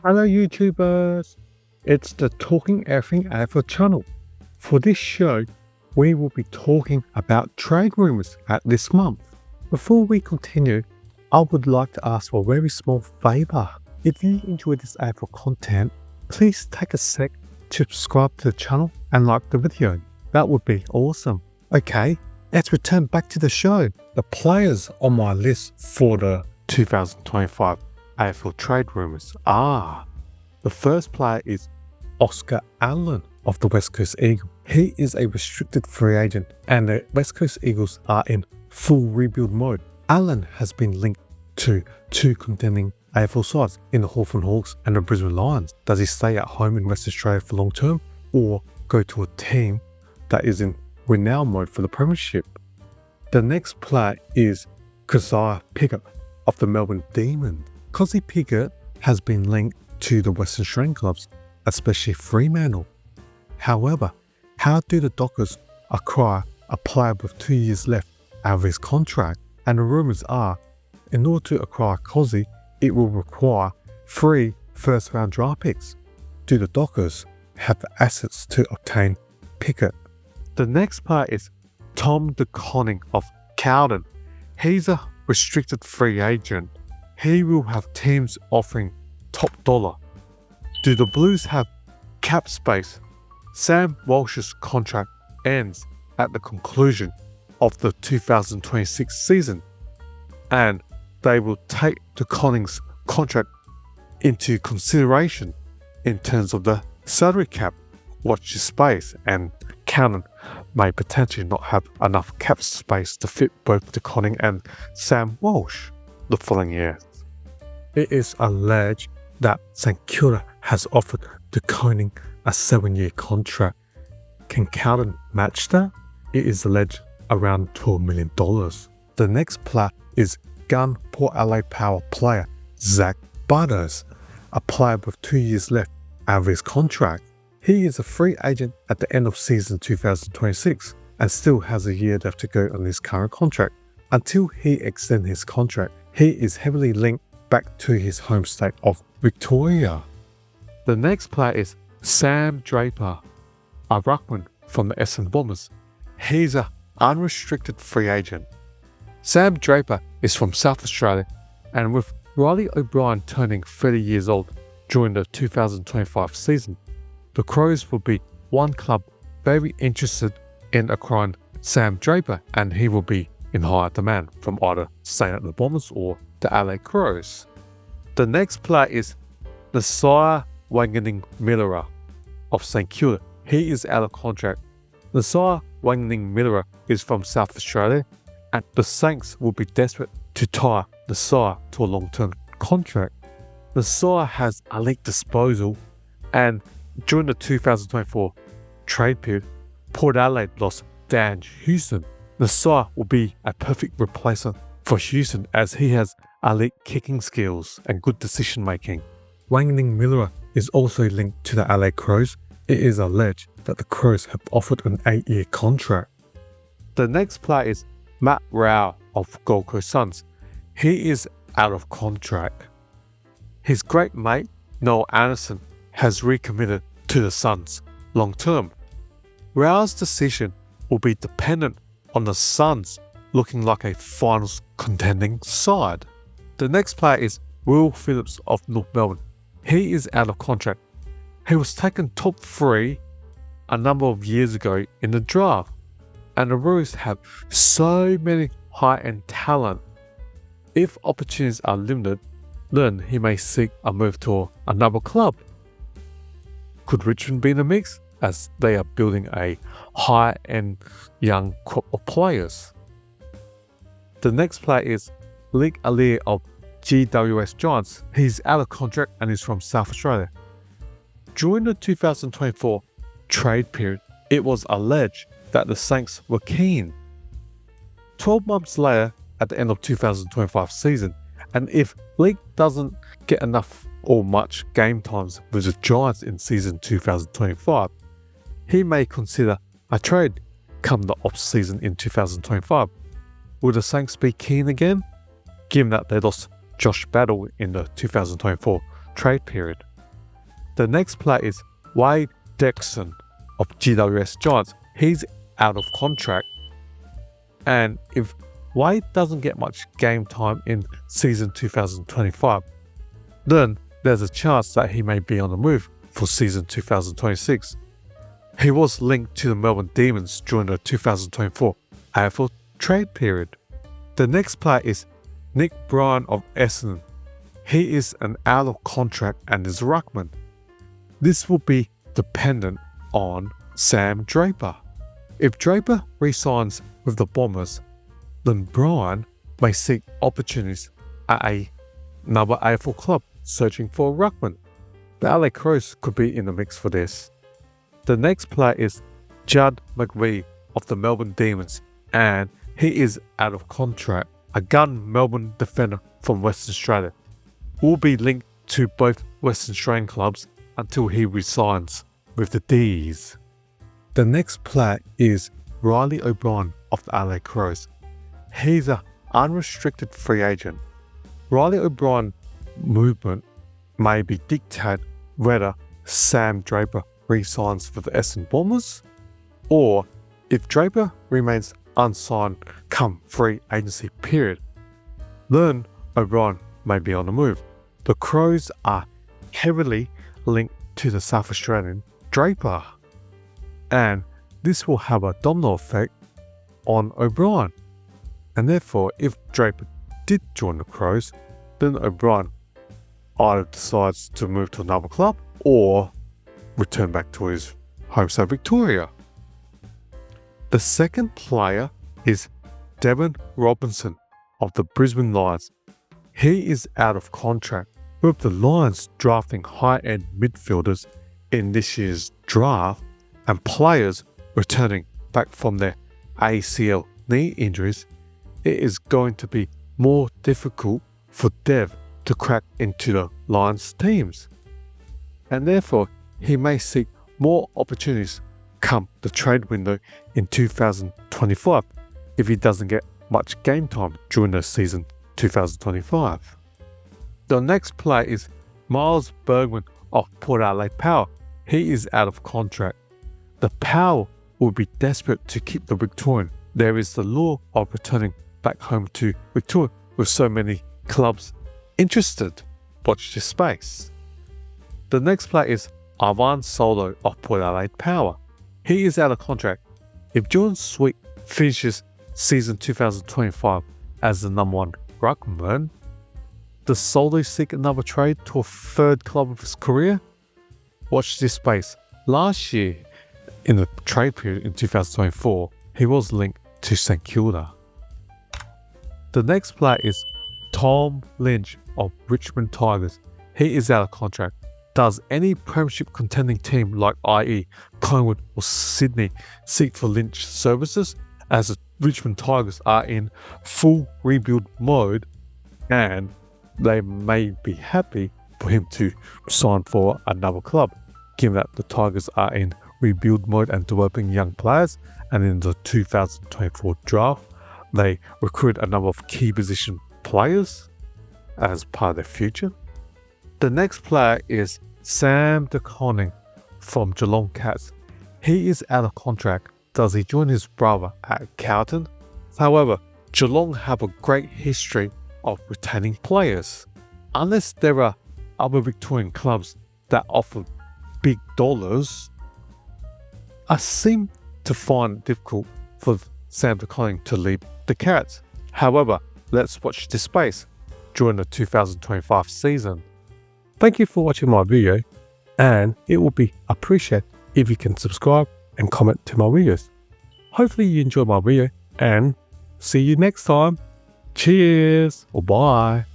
Hello YouTubers, it's the Talking Everything AFL channel. For this show, we will be talking about trade rumours at this month. Before we continue, I would like to ask for a very small favour. If you enjoy this AFL content, please take a sec to subscribe to the channel and like the video. That would be awesome. Okay, let's return back to the show. The players on my list for the 2025 AFL trade rumours are: the first player is Oscar Allen of the West Coast Eagles. He is a restricted free agent and the West Coast Eagles are in full rebuild mode. Allen has been linked to two contending AFL sides in the Hawthorn Hawks and the Brisbane Lions. Does he stay at home in Western Australia for long term or go to a team that is in renown mode for the premiership? The next player is Kysaiah Pickett of the Melbourne Demons. Kysaiah Pickett has been linked to the Western Australian clubs, especially Fremantle. However, how do the Dockers acquire a player with 2 years left out of his contract? And the rumours are, in order to acquire Kysaiah, it will require 3 first-round draft picks. Do the Dockers have the assets to obtain Pickett? The next player is Tom de Koning of Carlton. He's a restricted free agent. He will have teams offering top dollar. Do the Blues have cap space? Sam Walsh's contract ends at the conclusion of the 2026 season, and they will take de Koning's contract into consideration in terms of the salary cap. Watch your space, and Koning may potentially not have enough cap space to fit both de Koning and Sam Walsh the following year. It is alleged that St Kilda has offered de Koning a 7-year contract. Can Carlton match that? It is alleged around $12 million. The next player is gun Port Adelaide Power player Zak Butters, a player with 2 years left out of his contract. He is a free agent at the end of season 2026 and still has a year left to go on his current contract. Until he extends his contract, he is heavily linked back to his home state of Victoria. The next player is Sam Draper, a ruckman from the Essendon Bombers. He's an unrestricted free agent. Sam Draper is from South Australia, and with Reilly O'Brien turning 30 years old during the 2025 season, the Crows will be one club very interested in acquiring Sam Draper, and he will be in higher demand from either staying at the Bombers or the LA Crows. The next player is Nasiah Wanganeen-Milera of St Kilda. He is out of contract. Nasiah Wanganeen-Milera is from South Australia, and the Saints will be desperate to tie Nasiah to a long-term contract. Nasiah has elite disposal, and during the 2024 trade period, Port Adelaide lost Dan Houston. Nasiah will be a perfect replacement for Houston as he has elite kicking skills and good decision making. Wanganeen-Milera is also linked to the LA Crows. It is alleged that the Crows have offered an 8-year contract. The next player is Matt Rowell of Gold Coast Suns. He is out of contract. His great mate Noel Anderson has recommitted to the Suns long term. Rowell's decision will be dependent on the Suns looking like a finals contending side. The next player is Phillips of North Melbourne. He is out of contract. He was taken top 3 a number of years ago in the draft, and the Roos have so many high-end talent. If opportunities are limited, then he may seek a move to another club. Could Richmond be in the mix, as they are building a high-end young crop of players? The next player is Leek Aleer of GWS Giants. He's out of contract and is from South Australia. During the 2024 trade period, it was alleged that the Saints were keen. 12 months later, at the end of 2025 season, and if Leek doesn't get enough or much game times with the Giants in season 2025, he may consider a trade come the off-season in 2025. Will the Saints be keen again, given that they lost Josh Battle in the 2024 trade period? The next player is Derksen of GWS Giants. He's out of contract, and if Wade doesn't get much game time in season 2025, then there's a chance that he may be on the move for season 2026. He was linked to the Melbourne Demons during the 2024 AFL trade period. The next player is Nick Bryan of Essendon. He is an out of contract and is a ruckman. This will be dependent on Sam Draper. If Draper re-signs with the Bombers, then Bryan may seek opportunities at another AFL club searching for a ruckman. The LA Crows could be in the mix for this. The next player is Judd McVee of the Melbourne Demons, and he is out of contract. A gun Melbourne defender from Western Australia will be linked to both Western Australian clubs until he resigns with the D's. The next player is Reilly O'Brien of the LA Crows. He's an unrestricted free agent. Reilly O'Brien movement may be dictated whether Sam Draper re-signs for the Essendon Bombers, or if Draper remains unsigned come free agency period, then O'Brien may be on the move. The Crows are heavily linked to the South Australian Draper, and this will have a domino effect on O'Brien. And therefore, if Draper did join the Crows, then O'Brien either decides to move to another club or return back to his home state Victoria. The second player is Deven Robertson of the Brisbane Lions. He is out of contract, with the Lions drafting high-end midfielders in this year's draft and players returning back from their ACL knee injuries. It is going to be more difficult for Dev to crack into the Lions teams, and therefore he may seek more opportunities come the trade window in 2025 if he doesn't get much game time during the season 2025. The next player is Miles Bergman of Port Adelaide Power. He is out of contract. The Power will be desperate to keep the Victorian. There is the lure of returning back home to Victoria with so many clubs interested. Watch this space. The next player is Soldo of Port Adelaide Power. He is out of contract. If Jordan Sweet finishes season 2025 as the number one ruckman, does Soldo seek another trade to a third club of his career? Watch this space. Last year, in the trade period in 2024, he was linked to St Kilda. The next player is Tom Lynch of Richmond Tigers. He is out of contract. Does any premiership contending team like i.e. Collingwood or Sydney seek for Lynch services, as the Richmond Tigers are in full rebuild mode, and they may be happy for him to sign for another club, given that the Tigers are in rebuild mode and developing young players, and in the 2024 draft they recruit a number of key position players as part of their future. The next player is Sam de Koning from Geelong Cats. He is out of contract. Does he join his brother at Carlton? However, Geelong have a great history of retaining players. Unless there are other Victorian clubs that offer big dollars, I seem to find it difficult for Sam de Koning to leave the Cats. However, let's watch this space during the 2025 season. Thank you for watching my video, and it will be appreciated if you can subscribe and comment to my videos. Hopefully you enjoyed my video, and see you next time. Cheers or bye.